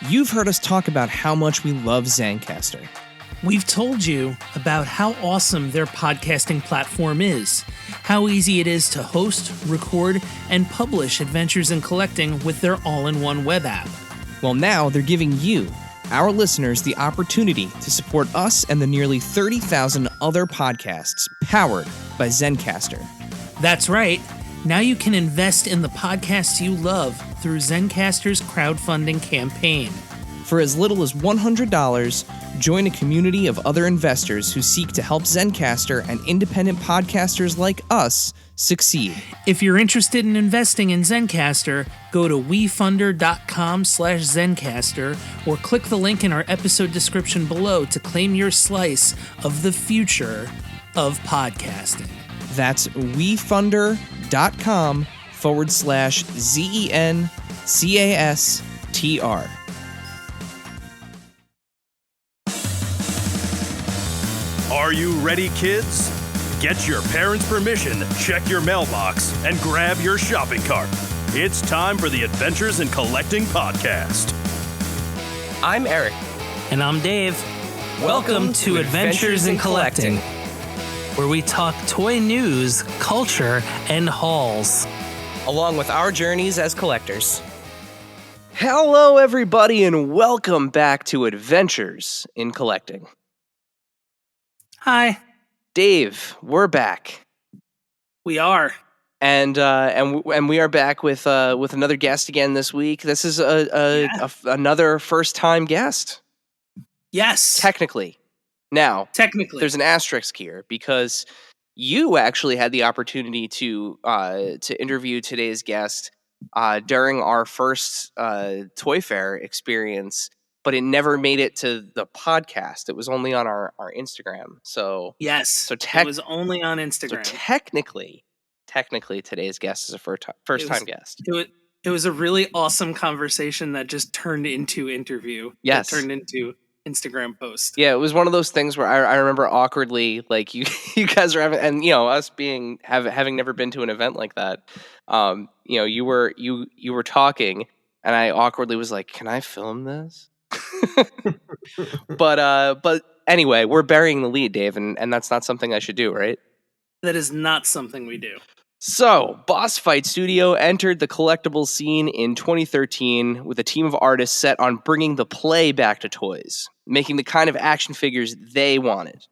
You've heard us talk about how much we love Zencastr. We've told you about how awesome their podcasting platform is, how easy it is to host, record, and publish Adventures in Collecting with their all-in-one web app. Well, now they're giving you, our listeners, the opportunity to support us and the nearly 30,000 other podcasts powered by Zencastr. That's right. Now you can invest in the podcasts you love through Zencastr's crowdfunding campaign. For as little as $100, join a community of other investors who seek to help Zencastr and independent podcasters like us succeed. If you're interested in investing in Zencastr, go to wefunder.com/Zencastr or click the link in our episode description below to claim your slice of the future of podcasting. That's wefunder.com/ZENCASTR. Are you ready, kids? Get your parents' permission, check your mailbox, and grab your shopping cart. It's time for the Adventures in Collecting podcast. I'm Erik. And I'm Dave. Welcome to Adventures in Collecting, where we talk toy news, culture, and hauls. Along with our journeys as collectors. Hello, everybody, and welcome back to Adventures in Collecting. Hi. Dave, we're back. We are. And we are back with another guest again this week. This is another first-time guest. Yes. Technically. Now, Technically. there's an asterisk here because you actually had the opportunity to interview today's guest during our first Toy Fair experience, but it never made it to the podcast. It was only on our Instagram. So yes, so it was only on Instagram. So technically, today's guest is a first-time guest. It was a really awesome conversation that just turned into interview. Yes. That turned into Instagram post. Yeah, it was one of those things where I remember awkwardly, like you guys are having, and us having never been to an event like that. You were talking, and I awkwardly was like, "Can I film this?" But anyway, we're burying the lead, Dave, and that's not something I should do, right? That is not something we do. So, Boss Fight Studio entered the collectibles scene in 2013 with a team of artists set on bringing the play back to toys, making the kind of action figures they wanted.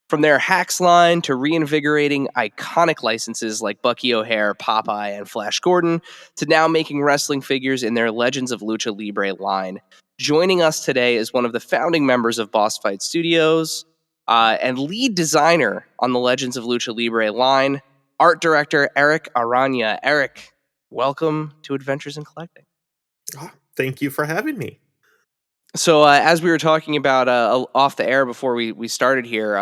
From their Hacks line to reinvigorating iconic licenses like Bucky O'Hare, Popeye, and Flash Gordon, to now making wrestling figures in their Legends of Lucha Libre line. Joining us today is one of the founding members of Boss Fight Studios and lead designer on the Legends of Lucha Libre line, art director Erik Araña. Erik, welcome to Adventures in Collecting. Thank you for having me. So as we were talking about off the air before we started here,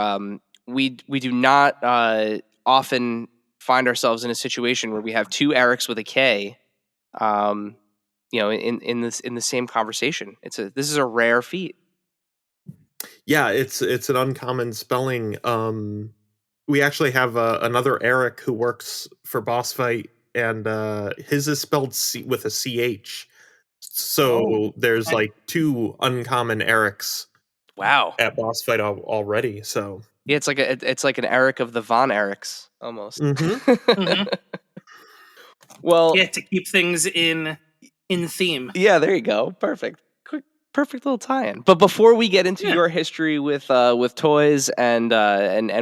we do not often find ourselves in a situation where we have two Eriks with a K, in the same conversation. This is a rare feat. Yeah, it's an uncommon spelling. We actually have another Erik who works for Boss Fight, and his is spelled with a CH. So there's like two uncommon Eriks. Wow. At Boss Fight already. So yeah, it's like an Erik of the Von Eriks almost. Mm-hmm. Mm-hmm. Well, yeah, to keep things in theme. Yeah, there you go. Perfect little tie-in. But before we get into your history with toys and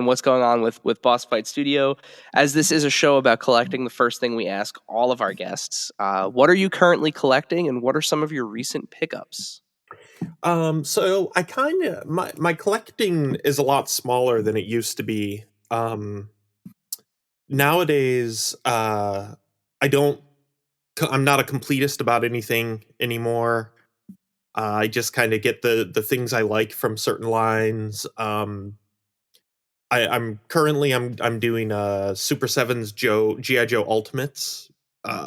what's going on with Boss Fight Studio, as this is a show about collecting, the first thing we ask all of our guests, what are you currently collecting, and what are some of your recent pickups? So I my collecting is a lot smaller than it used to be. Nowadays, I'm not a completist about anything anymore. I just kind of get the things I like from certain lines. I'm doing Super 7's G.I. Joe Ultimates,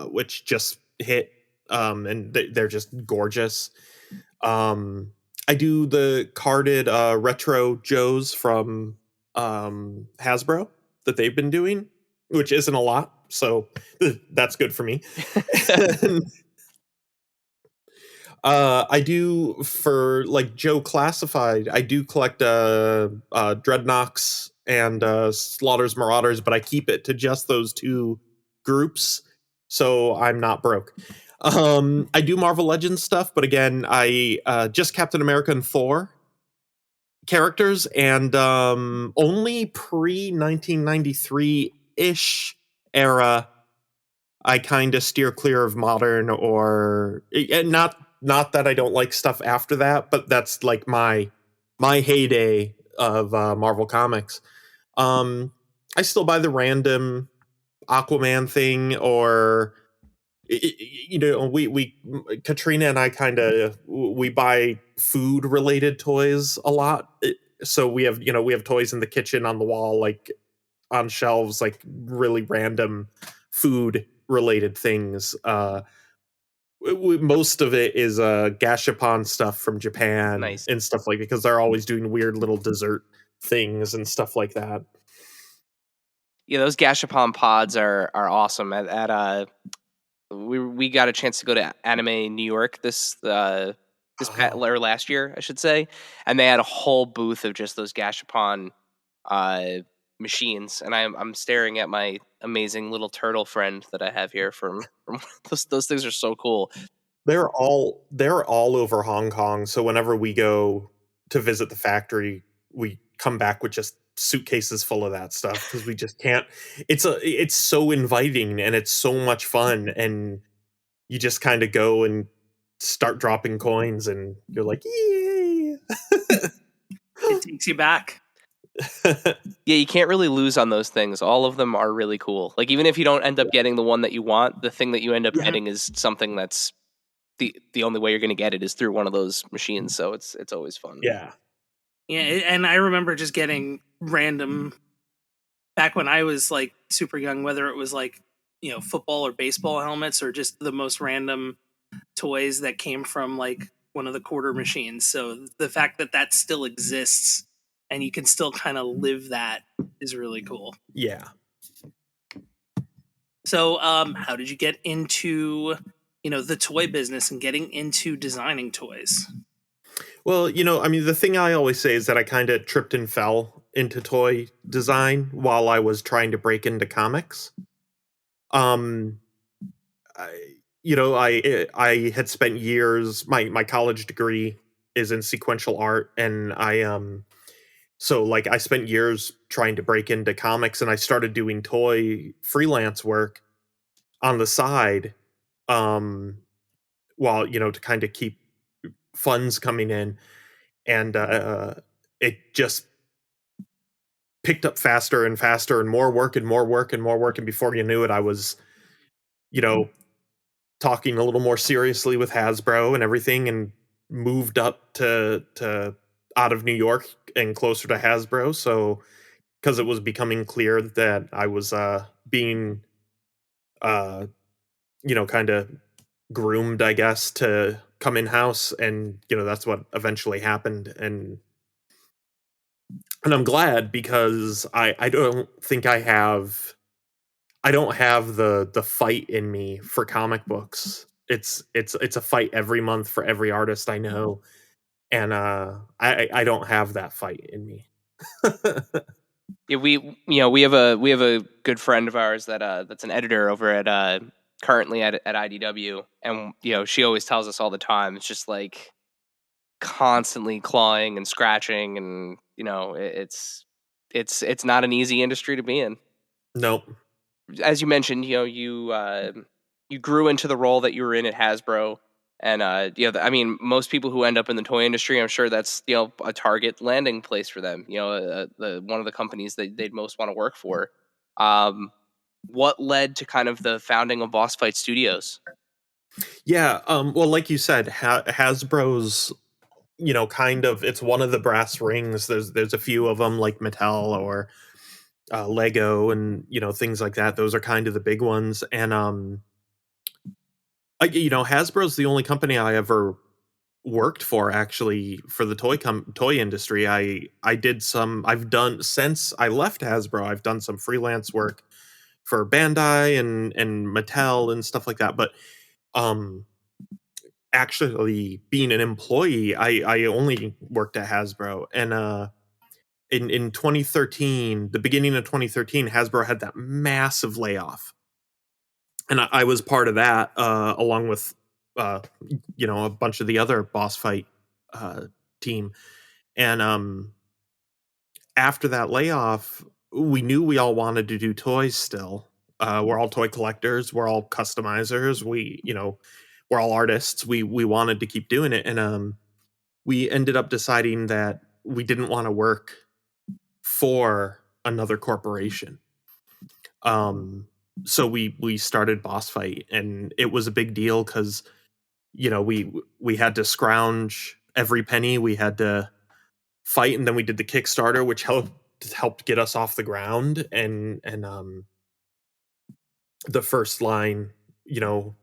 which just hit, and they're just gorgeous. I do the carded retro Joes from Hasbro that they've been doing, which isn't a lot, so that's good for me. I do for like Joe Classified. I do collect Dreadnoks and Slaughter's Marauders, but I keep it to just those two groups, so I'm not broke. I do Marvel Legends stuff, but again, I just Captain America and Thor characters, and only pre 1993 ish era. I kind of steer clear of modern, or and not that I don't like stuff after that, but that's like my heyday of Marvel Comics. I still buy the random Aquaman thing, or we Katrina and I kind of we buy food related toys a lot. So we have toys in the kitchen, on the wall, like on shelves, like really random food related things. Most of it is gashapon stuff from Japan Nice. and stuff like, because they're always doing weird little dessert things and stuff like that. Yeah, those Gashapon pods are awesome. We got a chance to go to Anime New York or last year, I should say, and they had a whole booth of just those Gashapon machines, and I'm staring at my amazing little turtle friend that I have here from those things are so cool. They're all over Hong Kong. So whenever we go to visit the factory, we come back with just suitcases full of that stuff, because we just can't. It's so inviting and it's so much fun, and you just kind of go and start dropping coins, and you're like, yay! It takes you back. Yeah, you can't really lose on those things. All of them are really cool. Like, even if you don't end up getting the one that you want, the thing that you end up getting is something that's the only way you're going to get it is through one of those machines. So it's always fun. Yeah. Yeah, and I remember just getting random back when I was like super young, whether it was like, football or baseball helmets, or just the most random toys that came from like one of the quarter machines. So the fact that that still exists and you can still kind of live that is really cool. Yeah. So how did you get into, the toy business and getting into designing toys? Well, I mean, the thing I always say is that I kind of tripped and fell into toy design while I was trying to break into comics. I, I had spent years. My college degree is in sequential art, and so like I spent years trying to break into comics, and I started doing toy freelance work on the side, while to kind of keep funds coming in, and it just picked up faster and faster, and more work and more work and more work, and before you knew it, I was talking a little more seriously with Hasbro and everything, and moved up to out of New York and closer to Hasbro. So because it was becoming clear that I was being kind of groomed, I guess, to come in house, and that's what eventually happened. And I'm glad, because I don't think I don't have the fight in me for comic books. It's a fight every month for every artist I know, and I don't have that fight in me. Yeah, we have a good friend of ours that's an editor over at currently at IDW, and she always tells us all the time, it's just like constantly clawing and scratching, and it's not an easy industry to be in. Nope. As you mentioned, you grew into the role that you were in at Hasbro, and I mean, most people who end up in the toy industry, I'm sure that's a target landing place for them. The one of the companies that they'd most want to work for. What led to kind of the founding of Boss Fight Studios? Yeah. Well, like you said, Hasbro's kind of, it's one of the brass rings. There's a few of them, like Mattel or Lego, and things like that. Those are kind of the big ones. And Hasbro's the only company I ever worked for, actually, for the toy industry. I've done, since I left Hasbro, I've done some freelance work for Bandai and Mattel and stuff like that. But actually being an employee, I only worked at Hasbro, and in 2013, the beginning of 2013, Hasbro had that massive layoff, and I was part of that, along with a bunch of the other boss fight team, and after that layoff, we knew we all wanted to do toys still. We're all toy collectors, we're all customizers, we're all artists. We wanted to keep doing it, and we ended up deciding that we didn't want to work for another corporation. So we started Boss Fight, and it was a big deal because we had to scrounge every penny. We had to fight, and then we did the Kickstarter, which helped get us off the ground, and the first line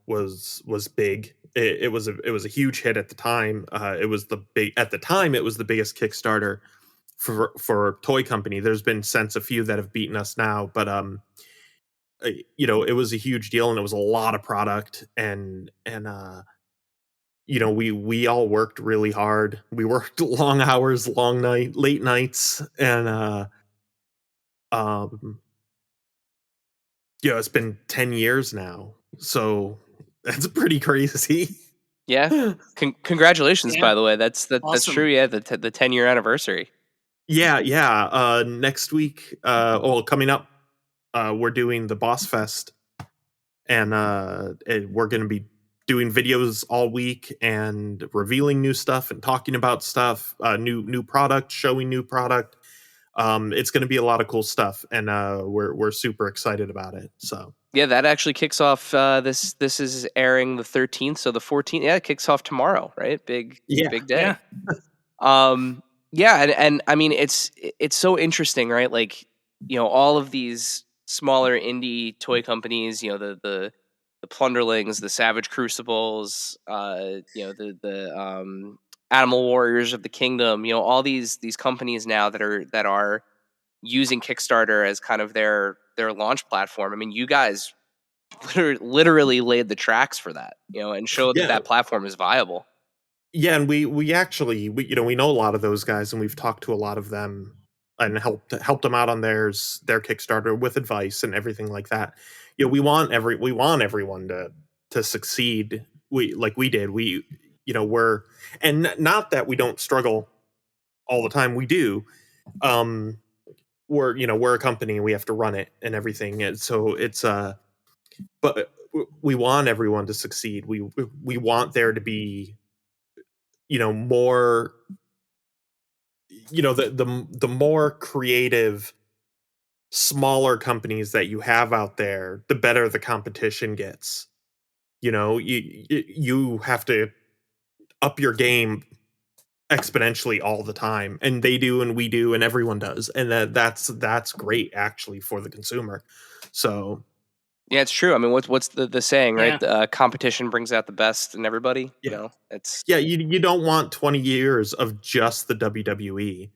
was big. It was a huge hit at the time. It was the biggest Kickstarter for toy company. There's been since a few that have beaten us now, but it was a huge deal, and it was a lot of product, and we all worked really hard. We worked long hours, late nights, and it's been 10 years now, so that's pretty crazy. Yeah. Congratulations, Yeah. by the way. That's Awesome. true. Yeah, the 10-year anniversary. Yeah. Next week, coming up, we're doing the Boss Fest, and we're going to be doing videos all week and revealing new stuff and talking about stuff, new product, showing new product. It's going to be a lot of cool stuff, and we're super excited about it. So Yeah, that actually kicks off. This is airing the 13th, so the 14th. Yeah, it kicks off tomorrow, right? Big yeah, day. Yeah. Yeah, and I mean it's so interesting, right? Like, all of these smaller indie toy companies, the Plunderlings, the Savage Crucibles, the Animal Warriors of the Kingdom, all these companies now that are using Kickstarter as kind of their launch platform. I mean, you guys literally laid the tracks for that, and showed that yeah, that platform is viable. yeah. And we actually we know a lot of those guys, and we've talked to a lot of them and helped them out on their Kickstarter with advice and everything like that. We want everyone to succeed. We did. We're, and not that we don't struggle all the time. We do. Um, we're a company, we have to run it and everything, and so it's but we want everyone to succeed. We want there to be more, the more creative smaller companies that you have out there, the better the competition gets. You have to up your game exponentially all the time, and they do, and we do, and everyone does, and that's great actually for the consumer. So Yeah, it's true. I mean, what's the saying, Yeah. right? Competition brings out the best in everybody. yeah, It's yeah, you don't want 20 years of just the WWE.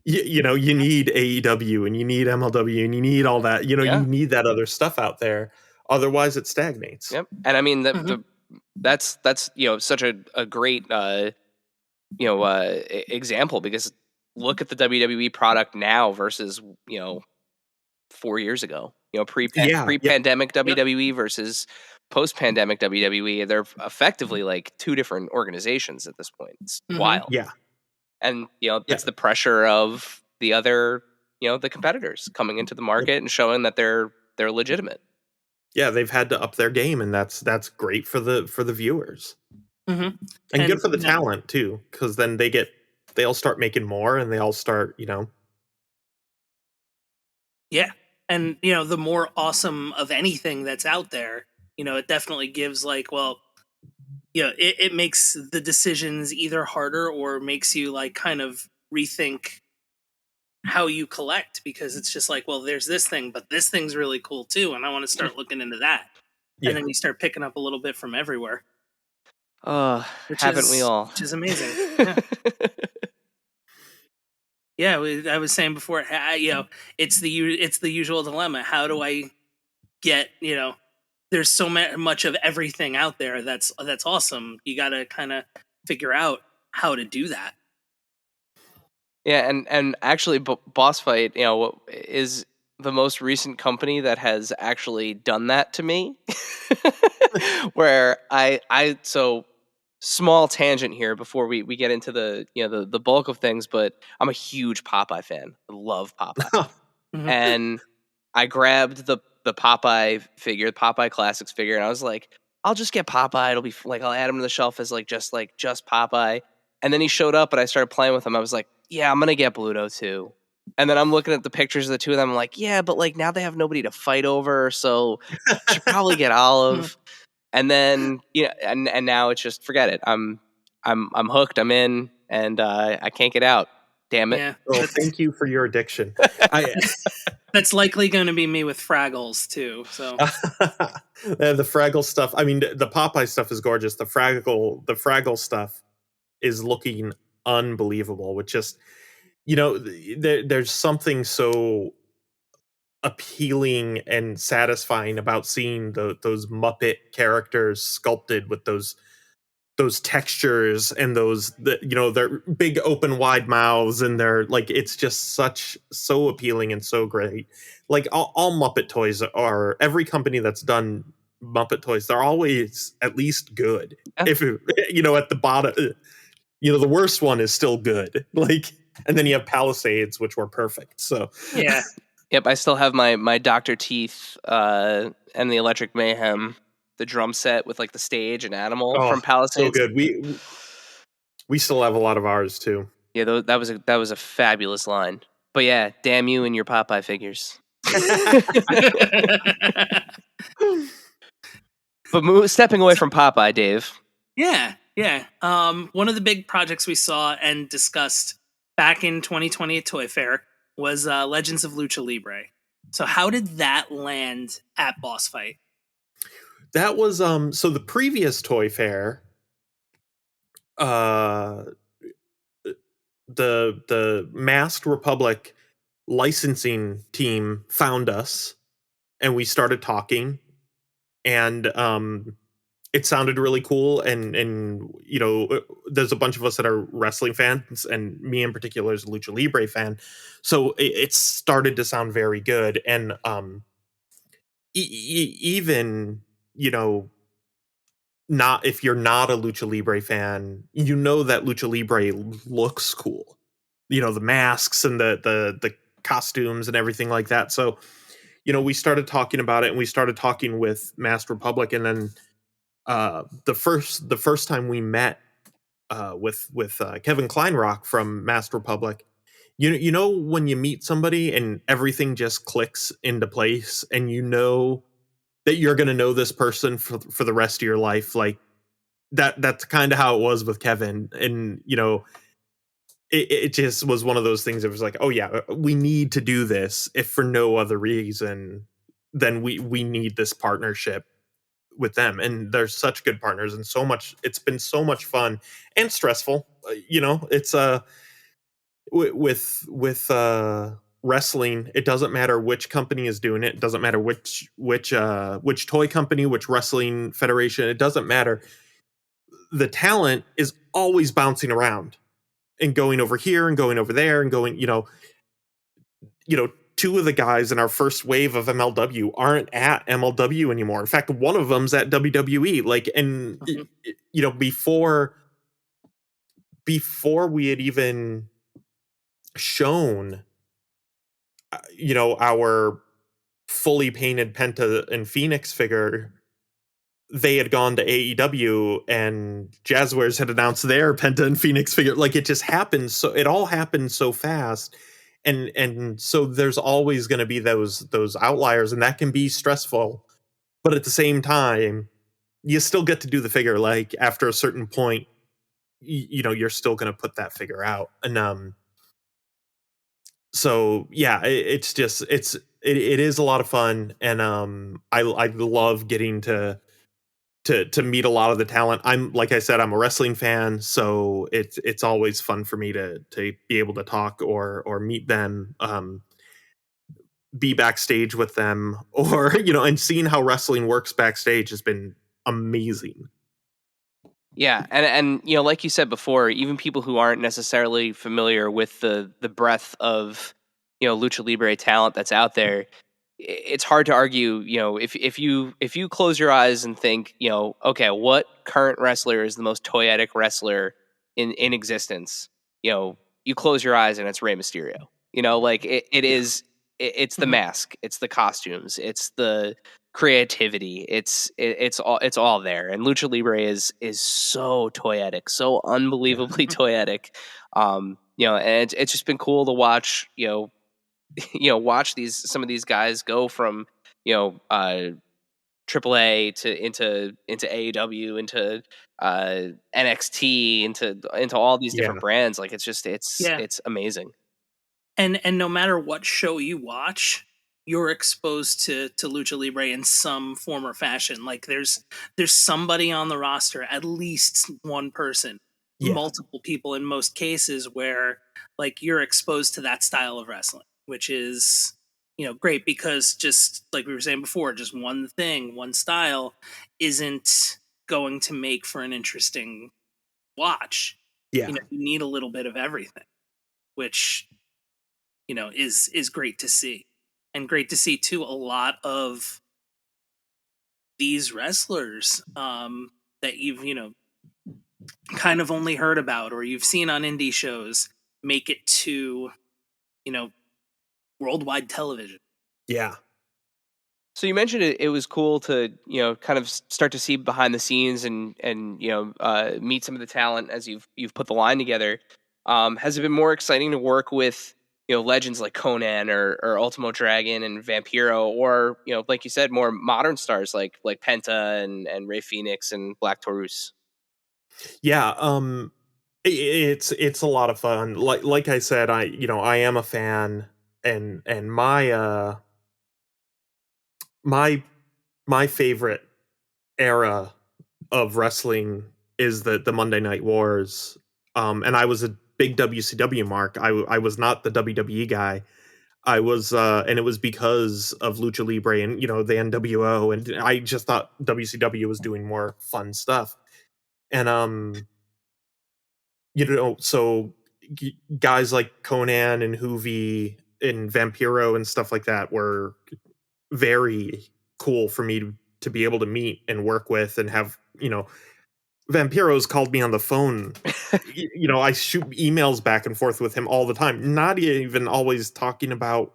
You need AEW, and you need MLW, and you need all that. yeah, You need that other stuff out there, otherwise it stagnates. yep. And I mean, Mhm. that's such a great example, because look at the WWE product now versus 4 years ago. Yeah, yeah, Pre-pandemic Yep. WWE versus post-pandemic WWE. They're effectively like two different organizations at this point. It's Mhm. wild. yeah, And yeah. that's the pressure of the other, the competitors coming into the Yep. market and showing that they're legitimate. Yeah, they've had to up their game, and that's great for the viewers, Mhm. and good And for the talent too, because then they all start making more, and they all start yeah. And the more awesome of anything that's out there, it definitely gives like, well, it makes the decisions either harder or makes you like kind of rethink how you collect, because it's just like, well, there's this thing, but this thing's really cool too, and I want to start looking into that. And yeah, then you start picking up a little bit from everywhere, which Haven't we is all? which is amazing. Yeah. Yeah, I was saying before, it's the usual dilemma. How do I get there's so much of everything out there that's awesome. You got to kind of figure out how to do that. Yeah, and actually, Boss Fight, is the most recent company that has actually done that to me. Where so small tangent here before we get into the bulk of things, but I'm a huge Popeye fan. I love Popeye, and I grabbed the Popeye figure, the Popeye Classics figure, and I was like, I'll just get Popeye. It'll be like I'll add him to the shelf as just Popeye. And then he showed up, and I started playing with him. I was like, yeah, I'm gonna get Bluto too. And then I'm looking at the pictures of the two of them. I'm like, yeah, but now they have nobody to fight over, so I should probably get Olive. And then and now it's just forget it. I'm hooked. I'm in, and I can't get out. Damn it. Yeah. Well, thank you for your addiction. That's likely going to be me with Fraggles too. So the Fraggle stuff. I mean, the Popeye stuff is gorgeous. The Fraggle stuff is looking unbelievable. With just there's something so appealing and satisfying about seeing those Muppet characters sculpted with those textures and their big open wide mouths, and they're it's just so appealing and so great. Like all Muppet toys are, every company that's done Muppet toys, they're always at least good. If at the bottom, the worst one is still good. And then you have Palisades, which were perfect. So yeah. Yep, I still have my Dr. Teeth and the Electric Mayhem, the drum set with the stage and animal from Palisades. So good. We still have a lot of ours too. Yeah, that was a fabulous line. But yeah, damn you and your Popeye figures. But stepping away from Popeye, Dave. Yeah. One of the big projects we saw and discussed back in 2020 at Toy Fair was Legends of Lucha Libre. So how did that land at Boss Fight? That was so the previous Toy Fair, the Masked Republic licensing team found us, and we started talking, and it sounded really cool, and there's a bunch of us that are wrestling fans, and me in particular is a Lucha Libre fan, so it started to sound very good. And even not if you're not a Lucha Libre fan, that Lucha Libre looks cool, the masks and the costumes and everything like that. So we started talking about it, and we started talking with Masked Republic, and then the first time we met with Kevin Kleinrock from Masked Republic, when you meet somebody and everything just clicks into place, and that you're going to know this person for the rest of your life. That's kind of how it was with Kevin. And it just was one of those things. It was like, oh yeah, we need to do this, if for no other reason than we need this partnership with them. And they're such good partners, and it's been so much fun and stressful. It's with wrestling, it doesn't matter which company is doing it. It doesn't matter which toy company, which wrestling federation. It doesn't matter. The talent is always bouncing around and going over here and going over there and going. Two of the guys in our first wave of MLW aren't at MLW anymore. In fact, one of them's at WWE. Before we had even shown our fully painted Penta and Phoenix figure, they had gone to AEW, and Jazzwares had announced their Penta and Phoenix figure. It just happened. So it all happened so fast. And so there's always going to be those outliers, and that can be stressful. But at the same time, you still get to do the figure. After a certain point, you're still going to put that figure out. And so yeah, it is a lot of fun, and I love getting to meet a lot of the talent. Like I said, I'm a wrestling fan, so it's always fun for me to be able to talk or meet them. be backstage with them, or and seeing how wrestling works backstage has been amazing. Yeah, and like you said before, even people who aren't necessarily familiar with the breadth of lucha libre talent that's out there, it's hard to argue. If you close your eyes and think, okay, what current wrestler is the most toyetic wrestler in existence? You close your eyes and it's Rey Mysterio. Like it is. It's the Mhm. mask. It's the costumes. It's the creativity. It's all there. And Lucha Libre is so toyetic, so unbelievably toyetic. And it's just been cool to watch. Watch some of these guys go from AAA to into AEW, into NXT, into all these Yeah. different brands. Like it's Yeah. it's amazing. And no matter what show you watch, you're exposed to lucha libre in some form or fashion. Like there's somebody on the roster, at least one person, Yeah. multiple people in most cases, where like you're exposed to that style of wrestling, which is great, because just like we were saying before, just one thing, one style isn't going to make for an interesting watch. Yeah. You need a little bit of everything, which is great to see. And great to see too, a lot of these wrestlers that you've kind of only heard about or you've seen on indie shows make it to you know worldwide television. Yeah. So you mentioned it was cool to kind of start to see behind the scenes and meet some of the talent as you've put the line together. Has it been more exciting to work with legends like Conan or Ultimo Dragon and Vampiro, or like you said, more modern stars like Penta and Ray Phoenix and Black Taurus? Yeah. It's a lot of fun. Like I said, I am a fan, and my my favorite era of wrestling is the Monday Night Wars. And I was a big WCW mark. I was not the WWE guy. I was, and it was because of Lucha Libre and the NWO, and I just thought WCW was doing more fun stuff. And so guys like Conan and Hoovy and Vampiro and stuff like that were very cool for me to be able to meet and work with and have. Vampiro's called me on the phone. I shoot emails back and forth with him all the time, not even always talking about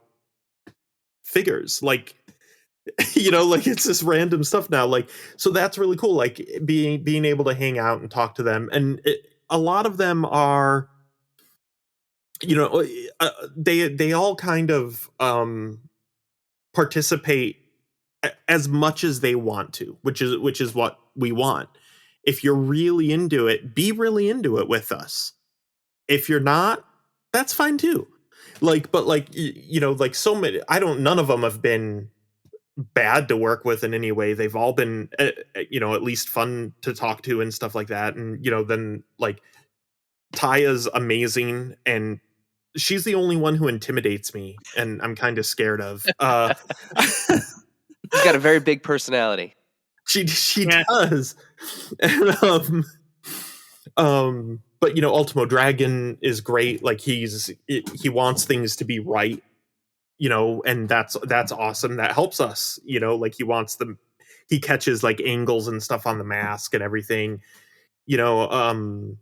figures. Like, like it's this random stuff now. Like, so that's really cool. Like being able to hang out and talk to them, and a lot of them are, they all kind of participate as much as they want to, which is what we want. If you're really into it, be really into it with us. If you're not, that's fine too. But like so many, none of them have been bad to work with in any way. They've all been, at least fun to talk to and stuff like that. And, then like Taya's amazing, and she's the only one who intimidates me and I'm kind of scared of. He's got a very big personality. She Yeah. does. And but Ultimo Dragon is great. Like he wants things to be right, and that's awesome. That helps us, like he catches like angles and stuff on the mask and everything. The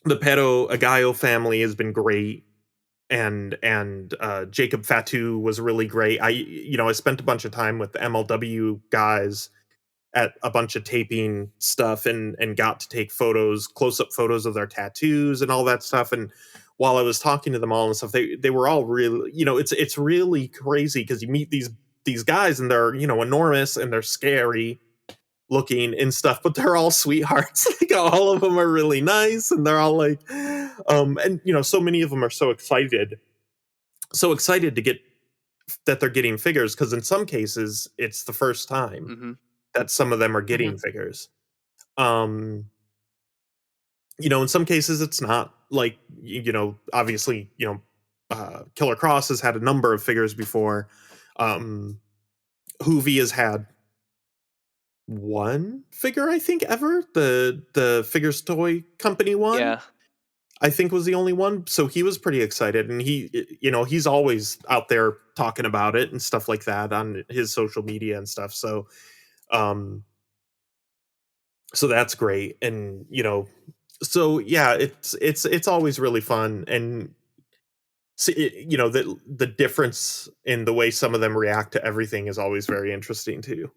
Pero Agayo family has been great, and Jacob Fatu was really great. I spent a bunch of time with the MLW guys at a bunch of taping stuff, and got to take close-up photos of their tattoos and all that stuff. And while I was talking to them all and stuff, they were all really, it's really crazy because you meet these guys and they're, enormous and they're scary looking and stuff, but they're all sweethearts. Like all of them are really nice, and they're all like, and so many of them are so excited to get that they're getting figures, because in some cases it's the first time Mm-hmm. that some of them are getting figures. Um, in some cases it's not. Like, obviously, Killer Cross has had a number of figures before. Hoovy has had one figure, I think, ever. The Figures Toy Company one, Yeah. I think, was the only one. So he was pretty excited, and he's always out there talking about it and stuff like that on his social media and stuff. So so that's great. And so yeah, it's always really fun. And the difference in the way some of them react to everything is always very interesting too.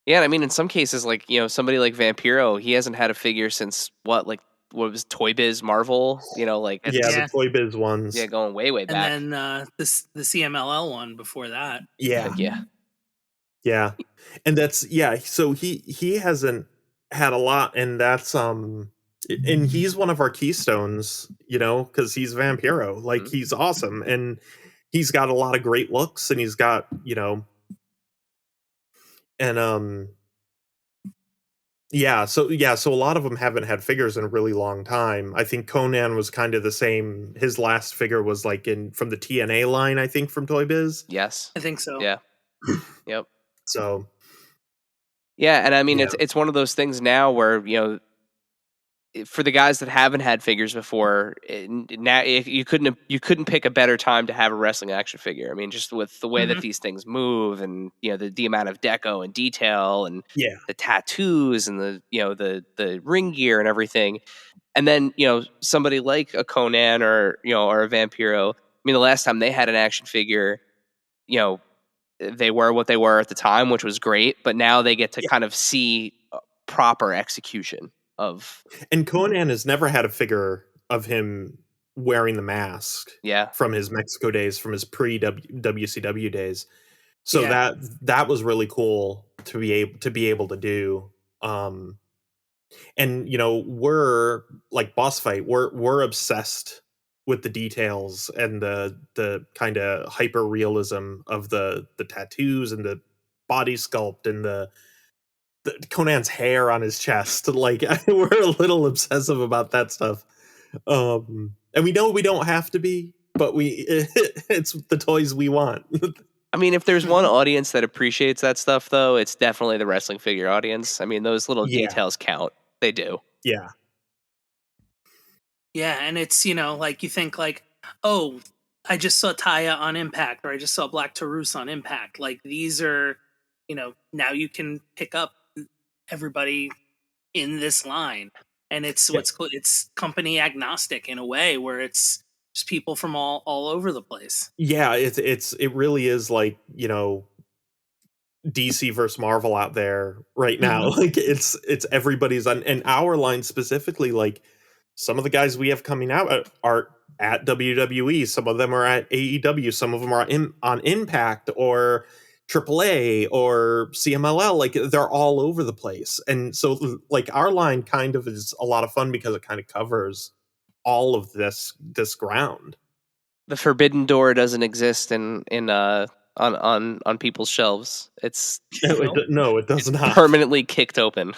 Yeah, I mean, in some cases, like, somebody like Vampiro, he hasn't had a figure since what was Toy Biz Marvel? Like Yeah, it's the Toy Biz ones. yeah, going way back. And then the CMLL one before that. Yeah. Heck yeah. Yeah. And that's so he hasn't had a lot, and that's and he's one of our keystones, because he's Vampiro. Like, he's awesome, and he's got a lot of great looks, and he's got, and so a lot of them haven't had figures in a really long time. I think Conan was kind of the same. His last figure was like from the TNA line, I think, from Toy Biz. Yes. I think so. Yeah. Yep. So yeah, and I mean, Yeah. it's one of those things now where for the guys that haven't had figures before, now if you couldn't pick a better time to have a wrestling action figure. I mean, just with the way that these things move, and the amount of deco and detail, and Yeah. the tattoos, and the ring gear and everything. And then somebody like a Conan or or a Vampiro. I mean, the last time they had an action figure, they were what they were at the time, which was great. But now they get to kind of see proper execution of. And Conan has never had a figure of him wearing the mask. Yeah. From his Mexico days, from his pre-WCW days. So Yeah. that was really cool to be able to do. And we're like Boss Fight, we're obsessed with the details and the kind of hyper realism of the tattoos and the body sculpt and the Conan's hair on his chest. Like, we're a little obsessive about that stuff. And we know we don't have to be, but it's the toys we want. I mean, if there's one audience that appreciates that stuff, though, it's definitely the wrestling figure audience. I mean, those little details count. They do. Yeah. Yeah, and it's, like, you think, like, oh, I just saw Taya on Impact, or I just saw Black Taurus on Impact. Like, these are, now you can pick up everybody in this line. And it's it's company agnostic in a way, where it's just people from all over the place. Yeah, it really is like, DC versus Marvel out there right now. Like, it's everybody's on, and our line specifically. Like, some of the guys we have coming out are at WWE, some of them are at AEW, some of them are on Impact or AAA or CMLL. Like, they're all over the place. And so, like, our line kind of is a lot of fun because it kind of covers all of this ground. The forbidden door doesn't exist on people's shelves. It's no, it does not. Permanently kicked open.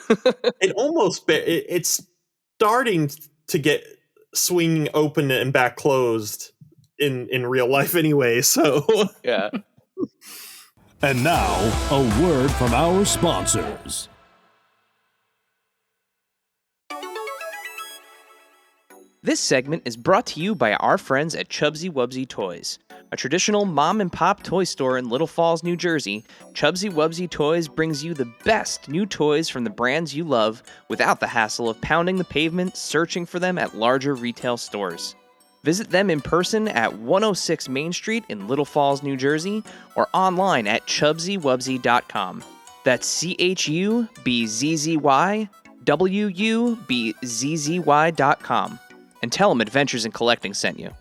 It's starting to get swinging open and back closed in real life anyway. So yeah. And now, a word from our sponsors. This segment is brought to you by our friends at Chubsy Wubsy Toys. A traditional mom-and-pop toy store in Little Falls, New Jersey, Chubsy Wubsy Toys brings you the best new toys from the brands you love without the hassle of pounding the pavement searching for them at larger retail stores. Visit them in person at 106 Main Street in Little Falls, New Jersey, or online at ChubsyWubsy.com. That's ChubsyWubsy.com. And tell them Adventures in Collecting sent you.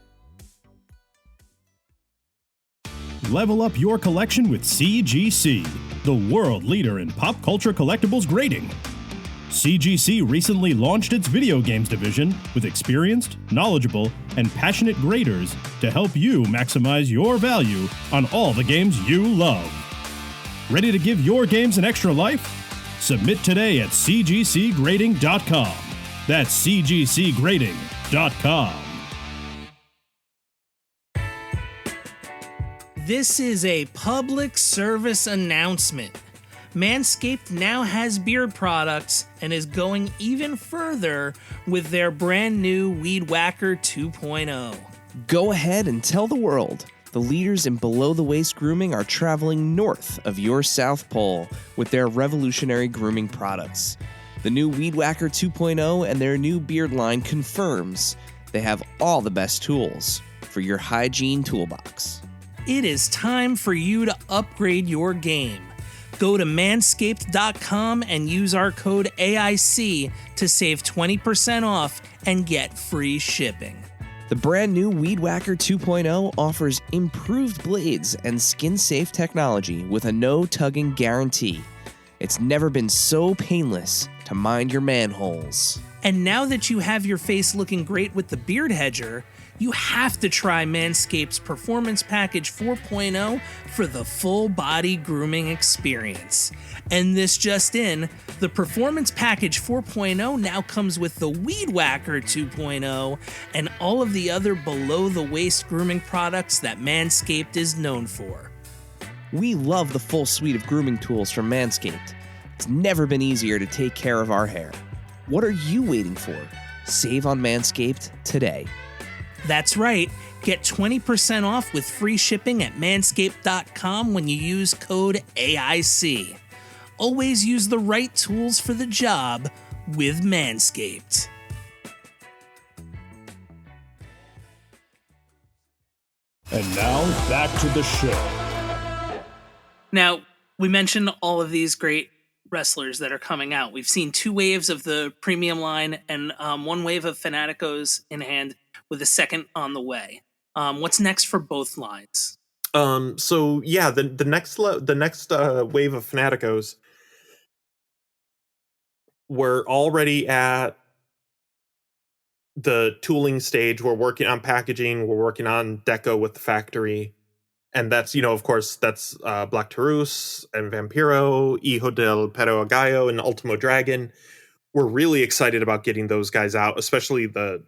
Level up your collection with CGC, the world leader in pop culture collectibles grading. CGC recently launched its video games division with experienced, knowledgeable, and passionate graders to help you maximize your value on all the games you love. Ready to give your games an extra life? Submit today at cgcgrading.com. That's cgcgrading.com. This is a public service announcement. Manscaped now has beard products and is going even further with their brand new Weed Whacker 2.0. Go ahead and tell the world. The leaders in below-the-waist grooming are traveling north of your South Pole with their revolutionary grooming products. The new Weed Whacker 2.0 and their new beard line confirms they have all the best tools for your hygiene toolbox. It is time for you to upgrade your game. Go to Manscaped.com and use our code AIC to save 20% off and get free shipping. The brand new Weed Whacker 2.0 offers improved blades and skin-safe technology with a no-tugging guarantee. It's never been so painless to mind your manholes. And now that you have your face looking great with the Beard Hedger, you have to try Manscaped's Performance Package 4.0 for the full body grooming experience. And this just in, the Performance Package 4.0 now comes with the Weed Whacker 2.0 and all of the other below-the-waist grooming products that Manscaped is known for. We love the full suite of grooming tools from Manscaped. It's never been easier to take care of our hair. What are you waiting for? Save on Manscaped today. That's right. Get 20% off with free shipping at manscaped.com when you use code AIC. Always use the right tools for the job with Manscaped. And now, back to the show. Now, we mentioned all of these great wrestlers that are coming out. We've seen 2 waves of the premium line and 1 wave of Fanaticos in hand, with a second on the way. What's next for both lines? So yeah, the next wave of Fanaticos, we're already at the tooling stage. We're working on packaging. We're working on deco with the factory. And that's, of course, that's Black Taurus and Vampiro, Hijo del Perro Gallo, and Ultimo Dragon. We're really excited about getting those guys out, especially the,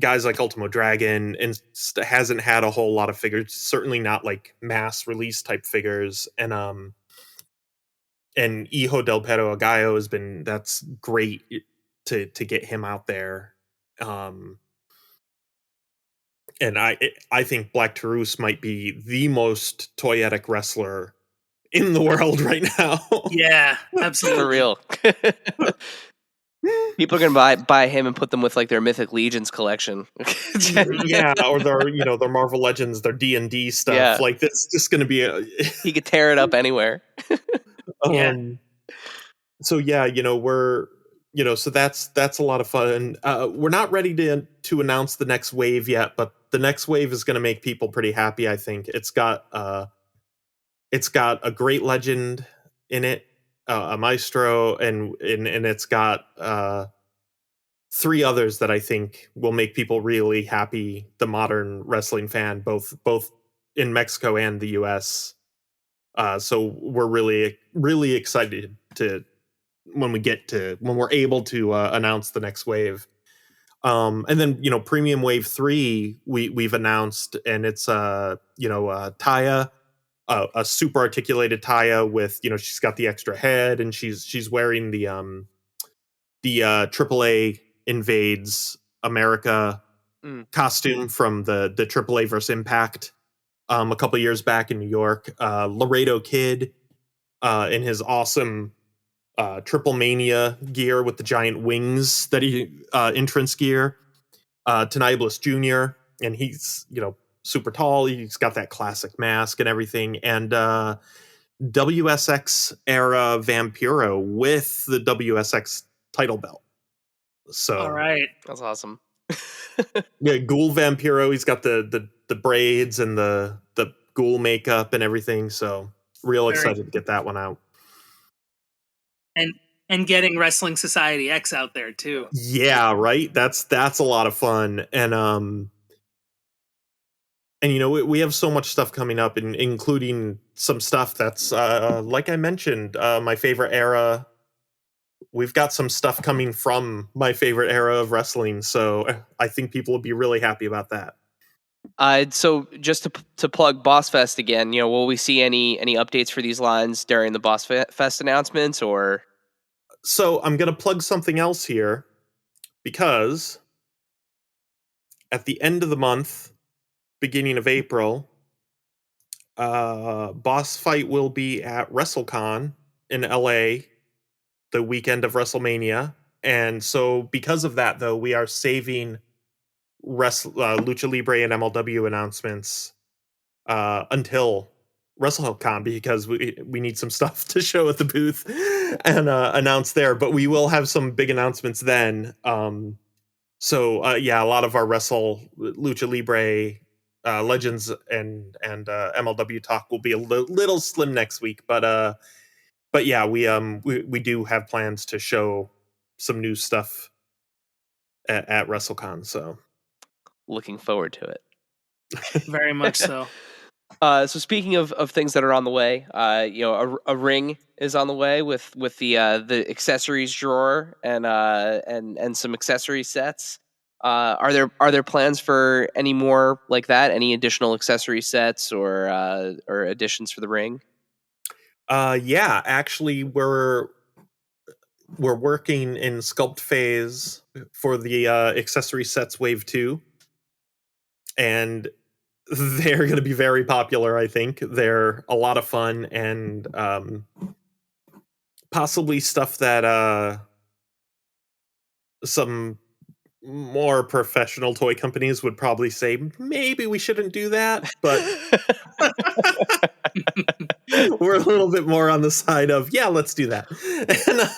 guys like Ultimo Dragon, and hasn't had a whole lot of figures, certainly not like mass release type figures. And Hijo del Perro Gallo that's great to get him out there. And I think Black Taurus might be the most toyetic wrestler in the world right now. Yeah, absolutely. For real. People are gonna buy him and put them with like their Mythic Legions collection. Yeah, or their Marvel Legends, their D&D stuff. Yeah. Like, this is just gonna be He could tear it up anywhere. Yeah. So yeah, we're so that's a lot of fun. We're not ready to announce the next wave yet, but the next wave is going to make people pretty happy. I think it's got a great legend in it, a maestro, and it's got 3 others that I think will make people really happy. The modern wrestling fan, both in Mexico and the U.S. So we're really, really excited when we're able to announce the next wave. And then, Premium Wave 3 we've announced, and it's Taya, a super articulated Taya with, she's got the extra head, and she's wearing the AAA Invades America costume from the AAA vs. Impact a couple years back in New York. Laredo Kid in his awesome Triple Mania gear with the giant wings that entrance gear. Tenai Bliss Jr., and he's super tall. He's got that classic mask and everything. And WSX era Vampiro with the WSX title belt. So All right, That's awesome. yeah, Ghoul Vampiro. He's got the braids and the ghoul makeup and everything. So real excited to get that one out. and getting Wrestling Society X out there too. Yeah, right. That's a lot of fun. And we have so much stuff coming up, including some stuff that's like I mentioned, my favorite era. We've got some stuff coming from my favorite era of wrestling, so I think people will be really happy about that. So just to plug Boss Fest again, will we see any updates for these lines during the Boss Fest announcements, or? So I'm going to plug something else here, because at the end of the month, beginning of April, Boss Fight will be at WrestleCon in LA the weekend of WrestleMania. And so because of that, though, we are saving Lucha Libre and MLW announcements until WrestleCon, because we need some stuff to show at the booth and announce there. But we will have some big announcements then. So yeah, a lot of our Lucha Libre Legends and MLW talk will be a little slim next week. But yeah, we do have plans to show some new stuff at WrestleCon. So Looking forward to it. Very much so. So speaking of things that are on the way, a ring is on the way with the accessories drawer and some accessory sets. Are there plans for any more like that? Any additional accessory sets or additions for the ring? Yeah, actually, we're working in sculpt phase for the accessory sets wave 2, and they're going to be very popular. I think they're a lot of fun, and possibly stuff that some more professional toy companies would probably say maybe we shouldn't do that, but we're a little bit more on the side of, yeah, let's do that. And,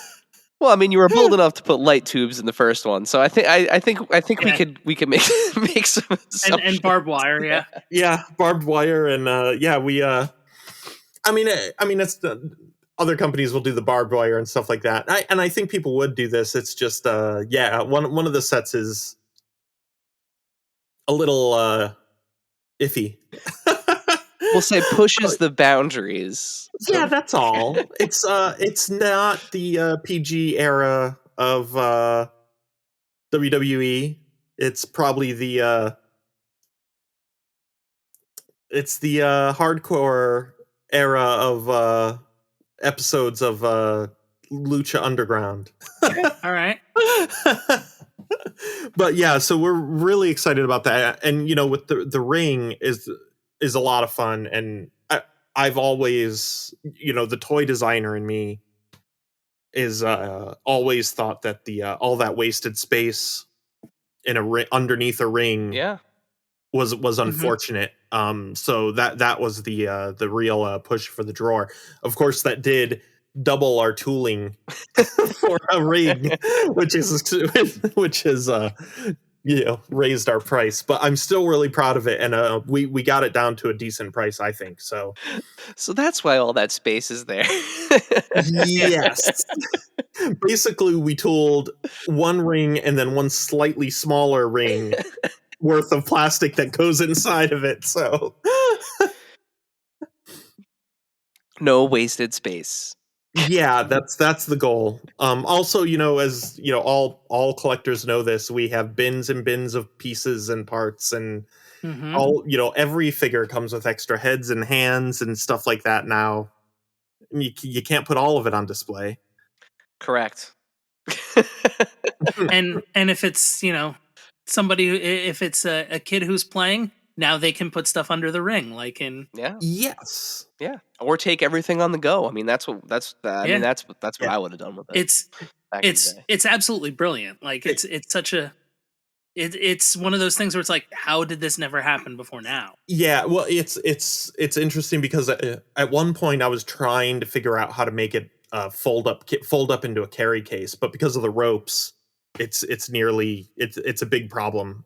Well, I mean, you were bold enough to put light tubes in the first one, so I think Yeah. we could make make some and barbed wire, yeah. yeah, barbed wire, and yeah, we I mean it's other companies will do the barbed wire and stuff like that. I think people would do this. It's just yeah, one of the sets is a little iffy. We'll say pushes the boundaries. Yeah, that's all. It's not the PG era of WWE. It's probably the hardcore era of episodes of Lucha Underground. All right. But yeah, so we're really excited about that, and with the ring is a lot of fun, and I've always, the toy designer in me is always thought that the all that wasted space in underneath a ring Yeah. was unfortunate. So that was the real push for the drawer. Of course, that did double our tooling for a ring, which is raised our price. But I'm still really proud of it, and we got it down to a decent price, I think. So that's why all that space is there. yes. Basically, we tooled one ring and then one slightly smaller ring worth of plastic that goes inside of it. So No wasted space. yeah, that's the goal. Also, as all collectors know this, we have bins and bins of pieces and parts, and all every figure comes with extra heads and hands and stuff like that now. You can't put all of it on display. Correct. and if it's somebody, if it's a kid who's playing, now they can put stuff under the ring, like in Yes. Yeah, or take everything on the go. I mean, that's what Yeah. I would have done with it. Back in the day. It's absolutely brilliant. Like it's such a it's one of those things where it's like, how did this never happen before now? Yeah, well, it's interesting because at one point I was trying to figure out how to make it fold up into a carry case, but because of the ropes, it's a big problem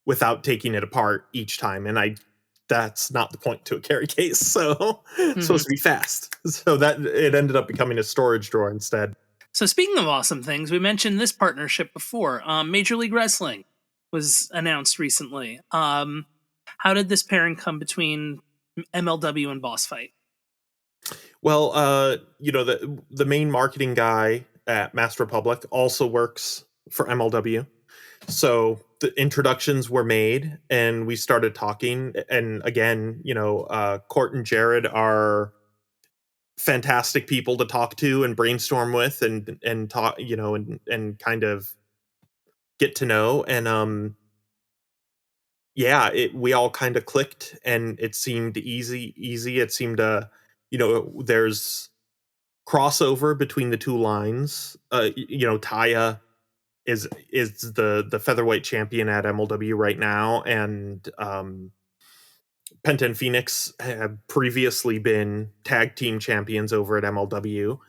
without taking it apart each time, and that's not the point to a carry case. So it's supposed to be fast, so that it ended up becoming a storage drawer instead. So speaking of awesome things, we mentioned this partnership before. Major League Wrestling was announced recently. How did this pairing come between MLW and Boss Fight? Well, the main marketing guy at Master Republic also works for MLW, so the introductions were made and we started talking. And again, Court and Jared are fantastic people to talk to and brainstorm with and talk, and kind of get to know. And yeah, we all kind of clicked and it seemed easy. It seemed there's crossover between the two lines. Taya is the featherweight champion at MLW right now, and Penta and Phoenix have previously been tag team champions over at MLW.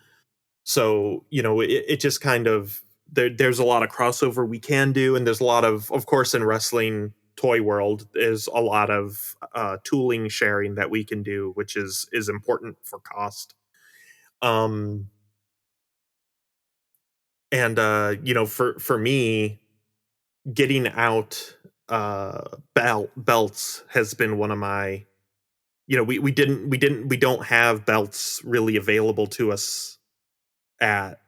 So it just kind of there's a lot of crossover we can do, and there's a lot of course in wrestling toy world there's a lot of tooling sharing that we can do, which is important for cost. And for me, getting out belts has been one of my, we don't have belts really available to us at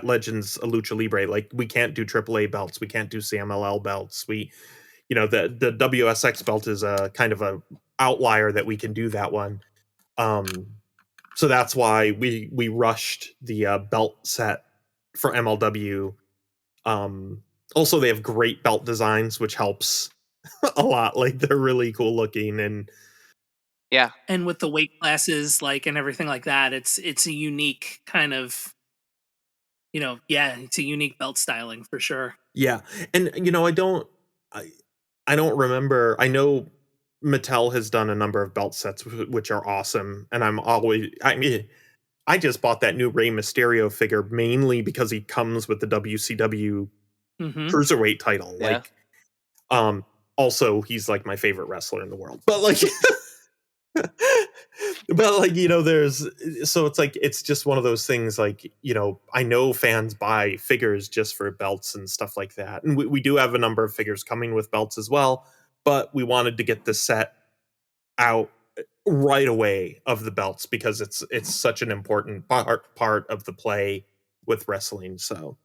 Legends Lucha Libre. Like, we can't do AAA belts, we can't do CMLL belts. The WSX belt is a kind of a outlier that we can do that one. So that's why we rushed the belt set for MLW. Also, they have great belt designs, which helps a lot. Like, they're really cool looking. And Yeah. And with the weight classes, and everything like that, it's a unique kind of, it's a unique belt styling for sure. yeah. And I don't remember. I know Mattel has done a number of belt sets which are awesome, and I just bought that new Rey Mysterio figure mainly because he comes with the WCW cruiserweight title. Yeah. Also, he's like my favorite wrestler in the world. But there's, so it's like, it's just one of those things. I know fans buy figures just for belts and stuff like that, and we do have a number of figures coming with belts as well. But we wanted to get the set out right away of the belts because it's such an important part of the play with wrestling. So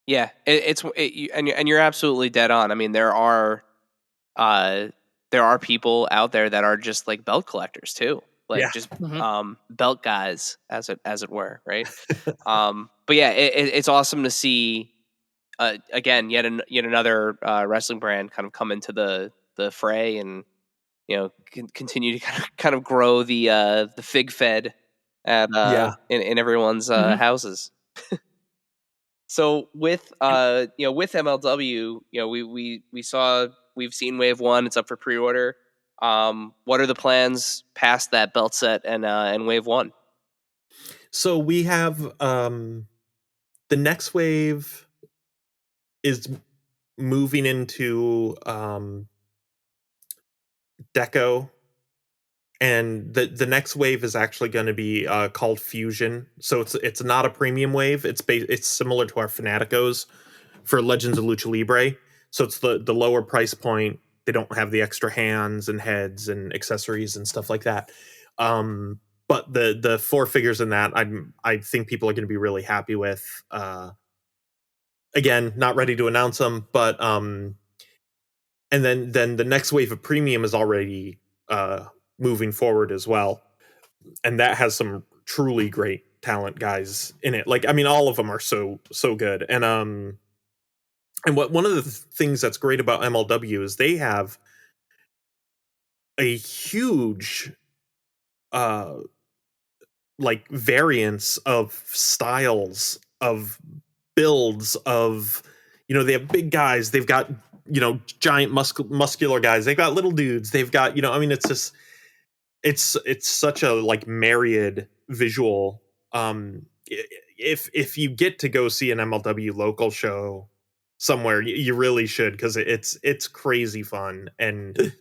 yeah, and you're absolutely dead on. I mean, there are people out there that are just like belt collectors too, just belt guys, as it were, right? But yeah, it's awesome to see again yet another wrestling brand kind of come into the fray and continue to kind of grow the fig fed at in everyone's houses. So with with MLW, we've seen Wave 1, it's up for pre-order. What are the plans past that belt set and Wave 1? So we have the next wave is moving into Deco, and the next wave is actually going to be called Fusion. So it's not a premium wave. It's similar to our Fanaticos for Legends of Lucha Libre. So it's the lower price point. They don't have the extra hands and heads and accessories and stuff like that. But the four figures in that, I think people are going to be really happy with. Again, not ready to announce them, but and then the next wave of premium is already moving forward as well, and that has some truly great talent guys in it. All of them are so good. And one of the things that's great about MLW is they have a huge variance of styles, of builds, of they have big guys, they've got giant muscular guys, they've got little dudes, they've got it's just it's such a myriad visual. If you get to go see an MLW local show somewhere, you really should, because it's crazy fun. And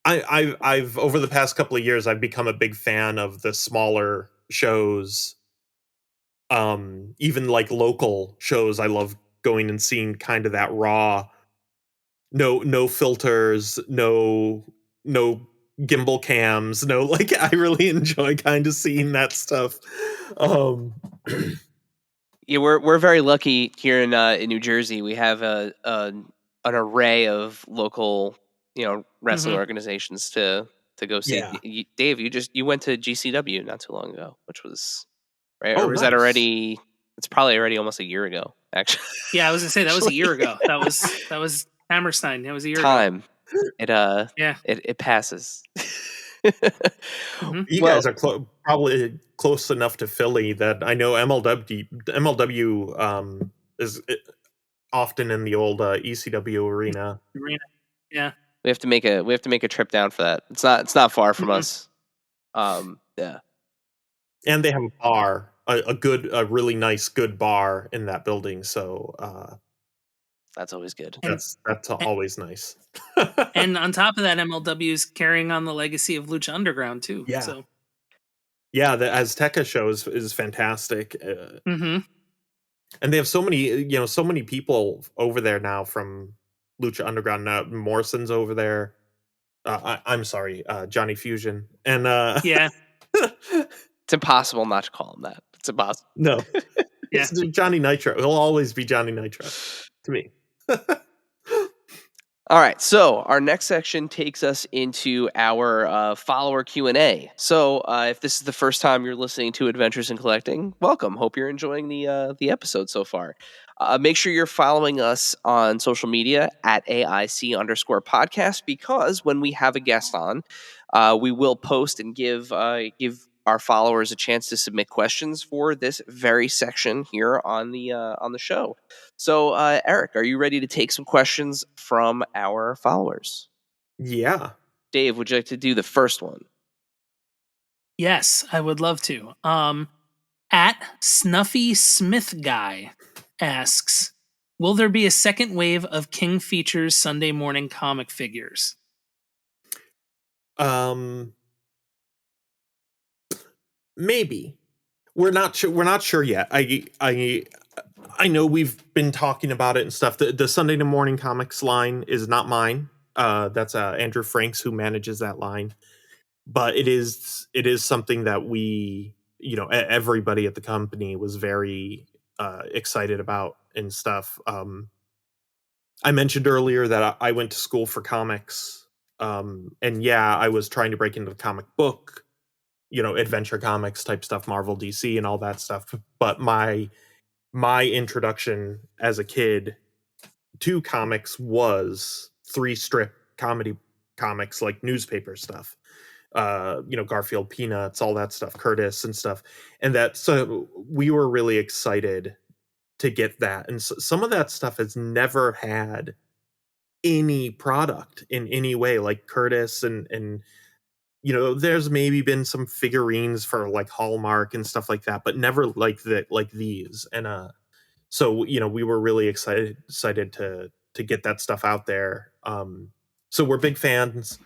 I've over the past couple of years, I've become a big fan of the smaller shows. Even local shows, I love going and seeing kind of that raw, no filters, no gimbal cams, no I really enjoy kind of seeing that stuff. Yeah, we're very lucky here in New Jersey. We have an array of local, wrestling Mhm. organizations to go see. Yeah. Dave, you went to GCW not too long ago, which was right, or Oh, was that nice. already? It's probably already almost a year ago, actually. Yeah, I was gonna say that was a year ago. That was Hammerstein. That was a year ago. Time it Yeah. it passes. Mhm. You Well, guys are probably close enough to Philly that I know MLW is often in the old ECW arena. Arena. Yeah. we have to make a trip down for that. It's not far from Mhm. us. Yeah. And they have a bar, a really nice, good bar in that building. So That's always good. And that's always nice. and on top of that, MLW is carrying on the legacy of Lucha Underground too. Yeah, So. yeah. The Azteca show is fantastic, Mhm. and they have so many people over there now from Lucha Underground. Now Morrison's over there. I'm sorry, Johnny Fusion, and Yeah. It's impossible not to call him that. It's impossible. no, Yeah. it's Johnny Nitro. He'll always be Johnny Nitro to me. All right, so our next section takes us into our follower Q&A. So if this is the first time you're listening to Adventures in Collecting, welcome. Hope you're enjoying the episode so far. Make sure you're following us on social media at AIC_podcast, because when we have a guest on, we will post and give our followers a chance to submit questions for this very section here on the show. So, Erik, are you ready to take some questions from our followers? Yeah. Dave, would you like to do the first one? Yes, I would love to. At Snuffy Smith Guy asks, will there be a second wave of King Features Sunday morning comic figures? Maybe. We're not sure. We're not sure yet. I know we've been talking about it and stuff. The Sunday morning comics line is not mine. That's Andrew Franks who manages that line. But it is something that everybody at the company was very excited about and stuff. I mentioned earlier that I went to school for comics, and yeah, I was trying to break into the comic book, adventure comics type stuff, Marvel, DC, and all that stuff. But my introduction as a kid to comics was 3-strip comedy comics, like newspaper stuff. Garfield, Peanuts, all that stuff, Curtis and stuff. And so we were really excited to get that. And some of that stuff has never had any product in any way, like Curtis and there's maybe been some figurines for like Hallmark and stuff like that, but never like these. And so we were really excited to get that stuff out there. So we're big fans.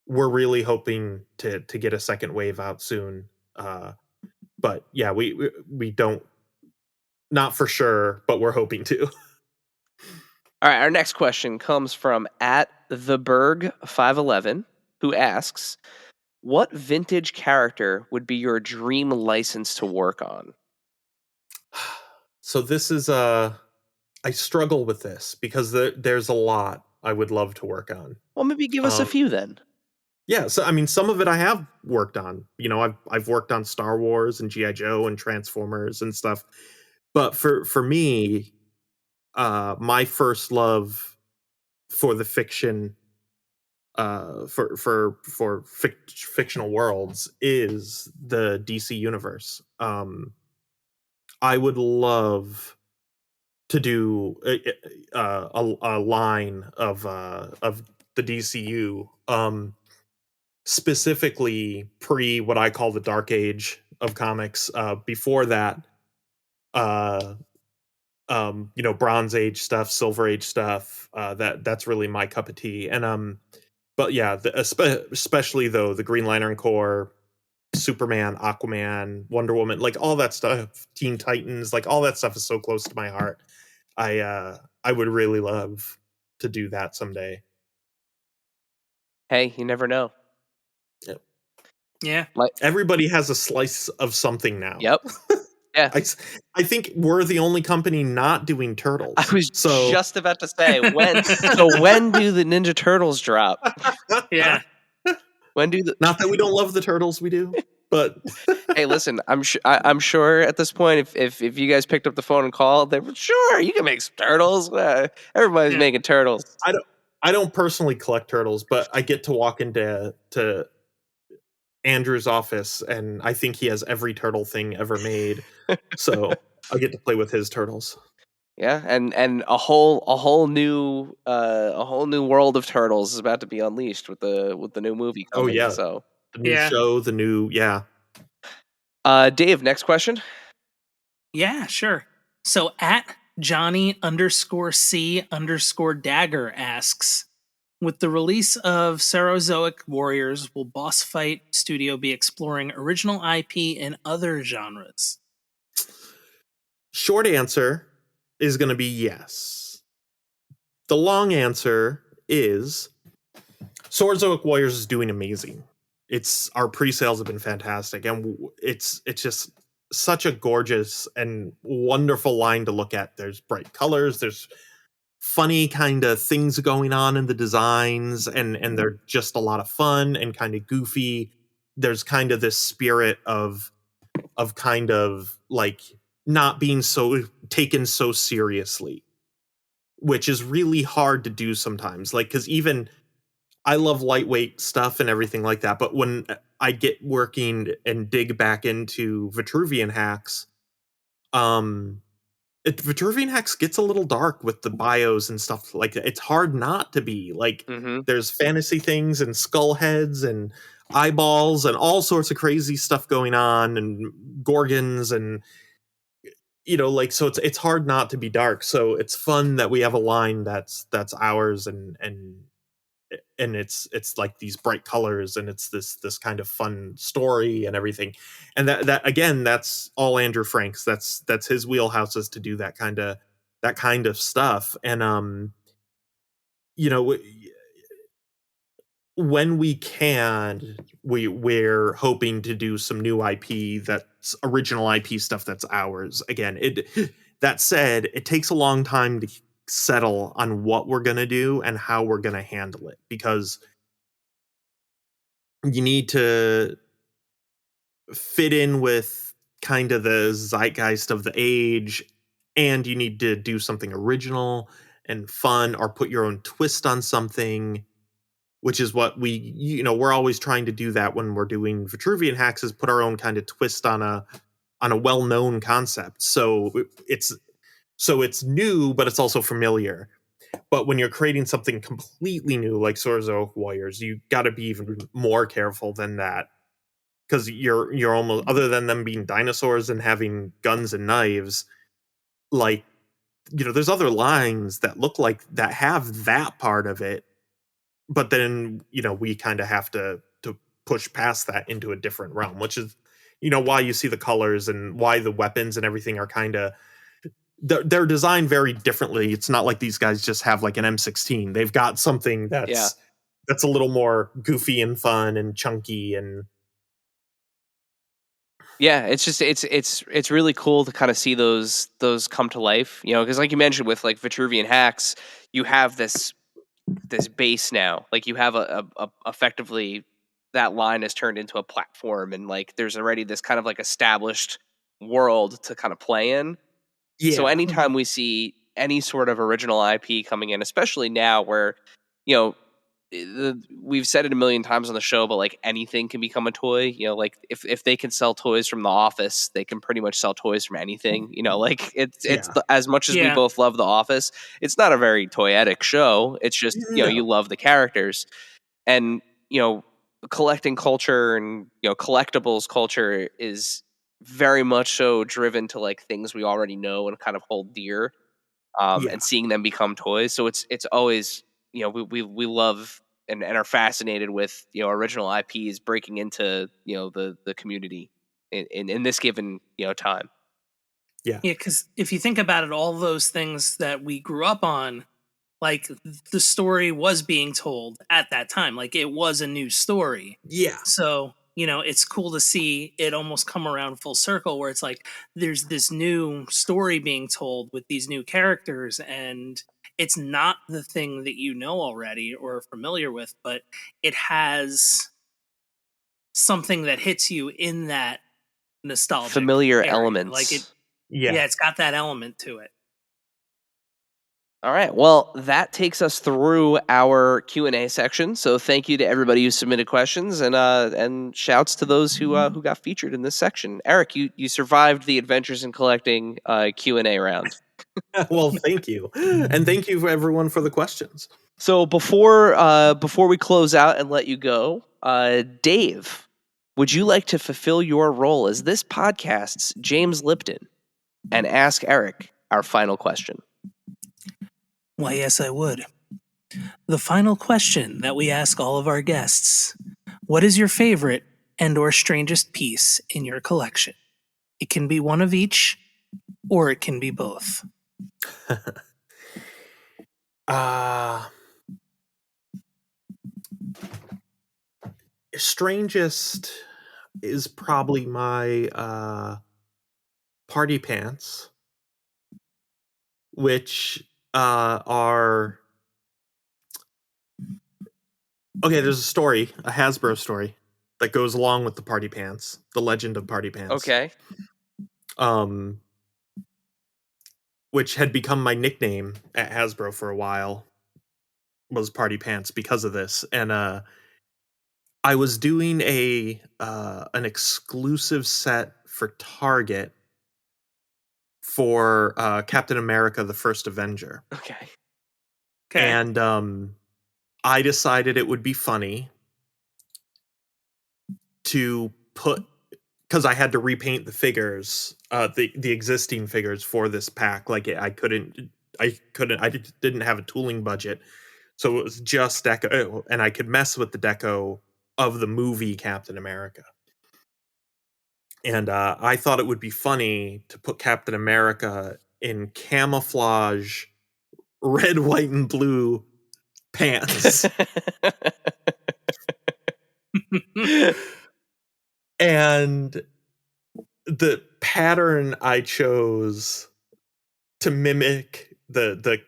We're really hoping to get a second wave out soon. But yeah, we don't, not for sure, but we're hoping to. All right, our next question comes from at theberg511, who asks, what vintage character would be your dream license to work on? So this is I struggle with this because there's a lot I would love to work on. Well, maybe give us a Um, few then. yeah, so I mean, some of it I have worked on. I've worked on Star Wars and GI Joe and Transformers and stuff. But for me, my first love for the fiction, for fictional worlds is the DC universe. I would love to do a line of the DCU, specifically pre what I call the Dark Age of comics. Before that, uh, Bronze Age stuff, Silver Age stuff. That's really my cup of tea. And but yeah, especially though the Green Lantern Corps, Superman, Aquaman, Wonder Woman, like all that stuff, Teen Titans, like all that stuff is so close to my heart. I would really love to do that someday. Hey, you never know. Yep. Yeah. Like, Everybody has a slice of something now. yep. Yeah. I think we're the only company not doing turtles. I was so just about to say when. So when do the Ninja Turtles drop? Yeah. When do the? not that we don't love the turtles, we do, but Hey, listen. I'm sure at this point, if you guys picked up the phone and called, they were sure you can make some turtles. Everybody's Yeah. making turtles. I don't personally collect turtles, but I get to walk into Andrew's office, and I think he has every turtle thing ever made. So I get to play with his turtles. Yeah, and a whole new world of turtles is about to be unleashed with the new movie Oh coming. yeah, So, the new Yeah. show, the new Dave, next question. Yeah, sure. So at Johnny_C_Dagger asks, with the release of Cerozoic Warriors, will Boss Fight Studio be exploring original IP in other genres? Short answer is going to be yes. The long answer is Swordszoic Warriors is doing amazing. It's our pre-sales have been fantastic, and it's just such a gorgeous and wonderful line to look at. There's bright colors, there's funny kind of things going on in the designs, and they're just a lot of fun and kind of goofy. There's kind of this spirit of kind of like not being so taken so seriously, which is really hard to do sometimes. Like, because even I love lightweight stuff and everything like that, but when I get working and dig back into Vitruvian hacks, Vitruvian hacks gets a little dark with the bios and stuff like that. It's hard not to be like, Mm-hmm. there's fantasy things and skull heads and eyeballs and all sorts of crazy stuff going on, and gorgons, and like, so it's hard not to be dark. So it's fun that we have a line that's ours, and it's like these bright colors, and it's this kind of fun story and everything. And that again, that's all Andrew Franks. That's his wheelhouse, is to do that kind of stuff. And when we can, we're hoping to do some new IP, that's original IP stuff that's ours. Again, that said, it takes a long time to settle on what we're going to do and how we're going to handle it, because you need to fit in with kind of the zeitgeist of the age, and you need to do something original and fun, or put your own twist on something, which is what we're always trying to do. That when we're doing Vitruvian hacks, is put our own kind of twist on a well-known concept. So it's new, but it's also familiar. But when you're creating something completely new like Swordszoic Warriors, you got to be even more careful than that, because you're almost, other than them being dinosaurs and having guns and knives, like, there's other lines that look like that have that part of it, but then we kind of have to push past that into a different realm, which is why you see the colors and why the weapons and everything are kind of, they're designed very differently. It's not like these guys just have like an M16. They've got something that's a little more goofy and fun and chunky. And Yeah, it's just it's really cool to kind of see those come to life, because like you mentioned with like Vitruvian hacks, you have this base now. Like you have a effectively, that line is turned into a platform, and like there's already this kind of like established world to kind of play in. So yeah, anytime we see any sort of original IP coming in, especially now where, you know, we've said it a million times on the show, but like anything can become a toy. Like if they can sell toys from The Office, they can pretty much sell toys from anything. Like yeah, as much as we Yeah. both love The Office, it's not a very toyetic show. It's just No. you love the characters, and collecting culture and collectibles culture is very much so driven to like things we already know and kind of hold dear, Yeah. and seeing them become toys. So it's always, we love and are fascinated with original IPs breaking into the community in this given time. Yeah. Yeah, because if you think about it, all those things that we grew up on, like the story was being told at that time. Like it was a new story. Yeah. So it's cool to see it almost come around full circle where it's like there's this new story being told with these new characters, and it's not the thing that you know already or are familiar with, but it has something that hits you in that nostalgic Familiar area. Like elements. yeah, it's got that element to it. All right. Well, that takes us through our Q&A section. So thank you to everybody who submitted questions, and shouts to those who got featured in this section. Erik, you survived the Adventures in Collecting Q&A round. Well, thank you. And thank you for everyone for the questions. So before we close out and let you go, Dave, would you like to fulfill your role as this podcast's James Lipton and ask Erik our final question? Why, yes, I would. The final question that we ask all of our guests: what is your favorite and or strangest piece in your collection? It can be one of each, or it can be both. Strangest is probably my party pants, which are okay. There's a Hasbro story that goes along with the party pants, the legend of party pants. Okay. Which had become my nickname at Hasbro for a while, was party pants because of this. And I was doing an exclusive set for Target for Captain America: The First Avenger. Okay. And I decided it would be funny to put, because I had to repaint the figures, the existing figures for this pack. Like I didn't have a tooling budget, so it was just deco, and I could mess with the deco of the movie Captain America. And I thought it would be funny to put Captain America in camouflage red, white, and blue pants. And the pattern I chose to mimic to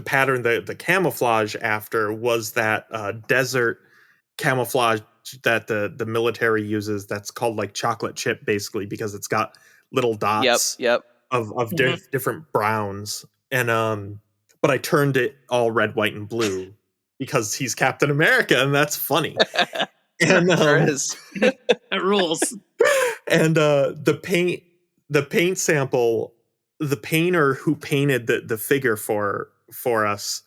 pattern the camouflage after was that desert camouflage that the military uses, that's called like chocolate chip, basically, because it's got little dots Yep. of different browns. And but I turned it all red, white, and blue because he's Captain America, and that's funny. And Sure is. That rules. And the paint sample, the painter who painted the figure for us,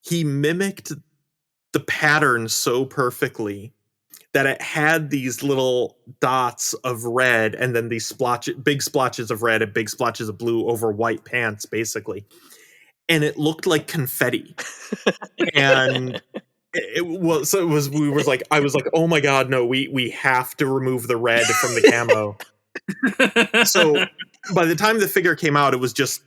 he mimicked the pattern so perfectly that it had these little dots of red, and then these big splotches of red and big splotches of blue over white pants, basically. And it looked like confetti. And I was like, oh my God, no, we have to remove the red from the camo. So by the time the figure came out, it was just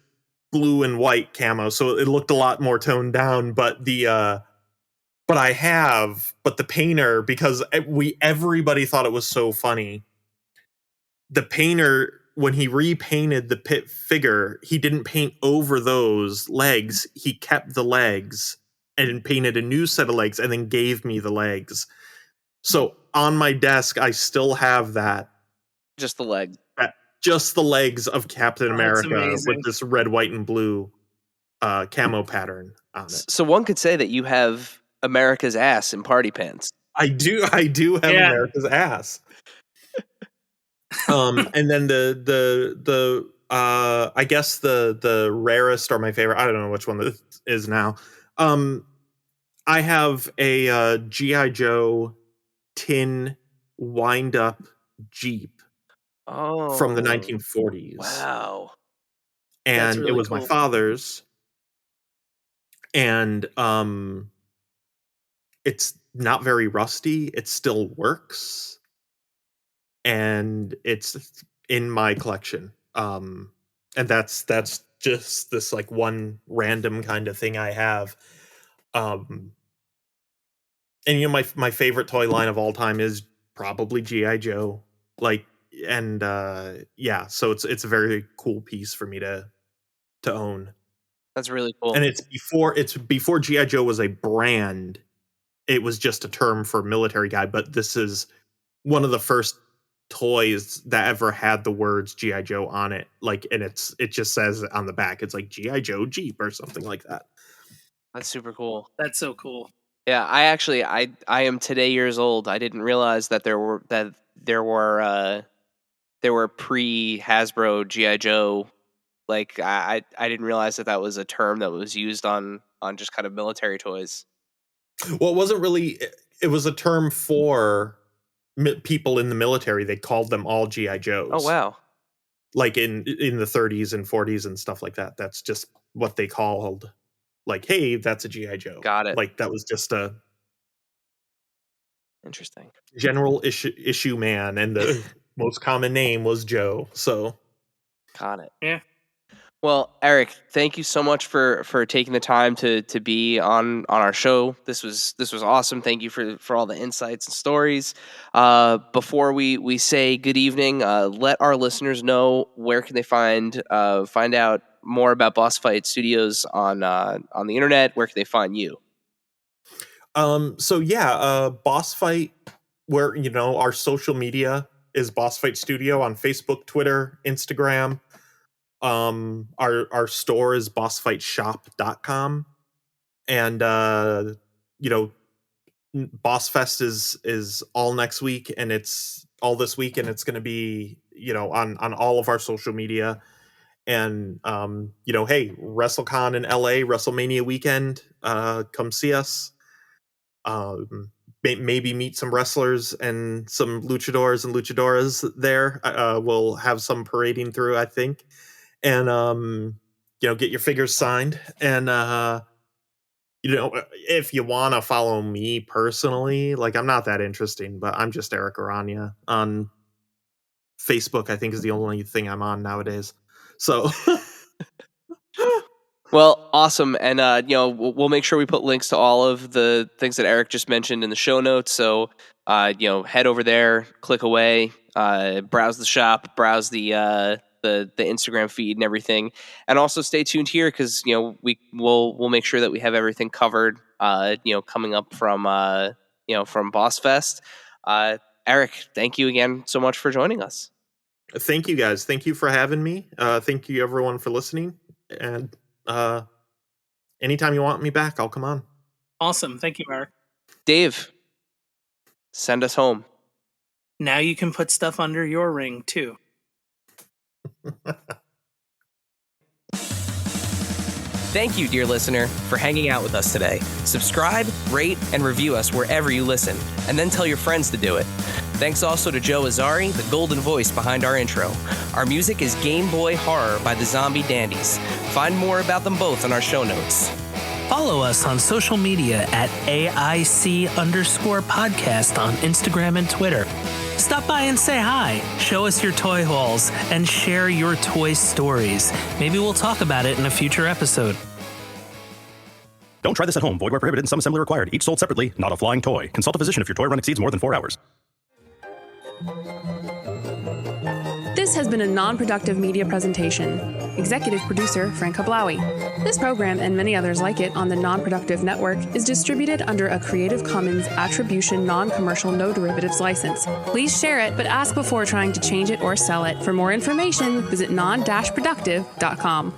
blue and white camo, so it looked a lot more toned down. But the painter, because everybody thought it was so funny, the painter, when he repainted the pit figure, he didn't paint over those legs. He kept the legs and painted a new set of legs and then gave me the legs. So on my desk, I still have that. Just the leg. Just the legs of Captain America amazing. with this red, white, and blue camo pattern on it. So one could say that you have America's ass in party pants. I do have America's ass. And then the I guess the rarest or my favorite, I don't know which one this is now. I have a G.I. Joe tin wind up Jeep from the 1940s. Wow. And really it was cool. my father's. And it's not very rusty. It still works. And it's in my collection. And that's just this like one random kind of thing I have. And my favorite toy line of all time is probably G.I. Joe. Like, and yeah, so it's a very cool piece for me to own. That's really cool. And it's before G.I. Joe was a brand. It was just a term for military guy, but this is one of the first toys that ever had the words G.I. Joe on it. Like, and it just says on the back, it's like G.I. Joe Jeep or something like that. That's super cool. That's so cool. Yeah, I am today years old. I didn't realize that there were pre Hasbro G.I. Joe. Like I didn't realize that was a term that was used on just kind of military toys. Well, it wasn't really. It was a term for people in the military. They called them all G.I. Joes. Oh wow! Like in the 30s and 40s and stuff like that. That's just what they called. Like, hey, that's a G.I. Joe. Got it. Like that was just a interesting general issue man, and the most common name was Joe. So got it. Yeah. Well, Erik, thank you so much for taking the time to be on our show. This was awesome. Thank you for all the insights and stories. Before we say good evening, let our listeners know where can they find out more about Boss Fight Studios on the internet. Where can they find you? So yeah, Boss Fight, where our social media is Boss Fight Studio on Facebook, Twitter, Instagram. Our store is bossfightshop.com, and Boss Fest is all next week, and it's all this week, and it's going to be on all of our social media. And hey, WrestleCon in LA, WrestleMania weekend, come see us. Maybe meet some wrestlers and some luchadors and luchadoras there. We'll have some parading through, I think. And get your figures signed. And if you want to follow me personally, like, I'm not that interesting, but I'm just Erik Araña on Facebook. I think is the only thing I'm on nowadays. So Well, awesome. And, we'll make sure we put links to all of the things that Erik just mentioned in the show notes. So, head over there, click away, browse the shop, browse the Instagram feed and everything. And also stay tuned here because, we'll make sure that we have everything covered, coming up from Boss Fest. Erik, thank you again so much for joining us. Thank you, guys. Thank you for having me. Thank you, everyone, for listening. And anytime you want me back, I'll come on. Awesome. Thank you, Erik. Dave, send us home. Now you can put stuff under your ring, too. Thank you, dear listener, for hanging out with us today. Subscribe, rate, and review us wherever you listen, and then tell your friends to do it. Thanks also to Joe Azari, the golden voice behind our intro. Our music is Game Boy Horror by the Zombie Dandies. Find more about them both on our show notes. Follow us on social media at AIC_podcast on Instagram and Twitter. Stop by and say hi, show us your toy hauls, and share your toy stories. Maybe we'll talk about it in a future episode. Don't try this at home. Void where prohibited and some assembly required. Each sold separately, not a flying toy. Consult a physician if your toy run exceeds more than 4 hours. This has been a non-productive media presentation. Executive producer, Frank Hablawi. This program and many others like it on the Non-Productive Network is distributed under a Creative Commons Attribution Non-Commercial No Derivatives license. Please share it, but ask before trying to change it or sell it. For more information, visit non-productive.com.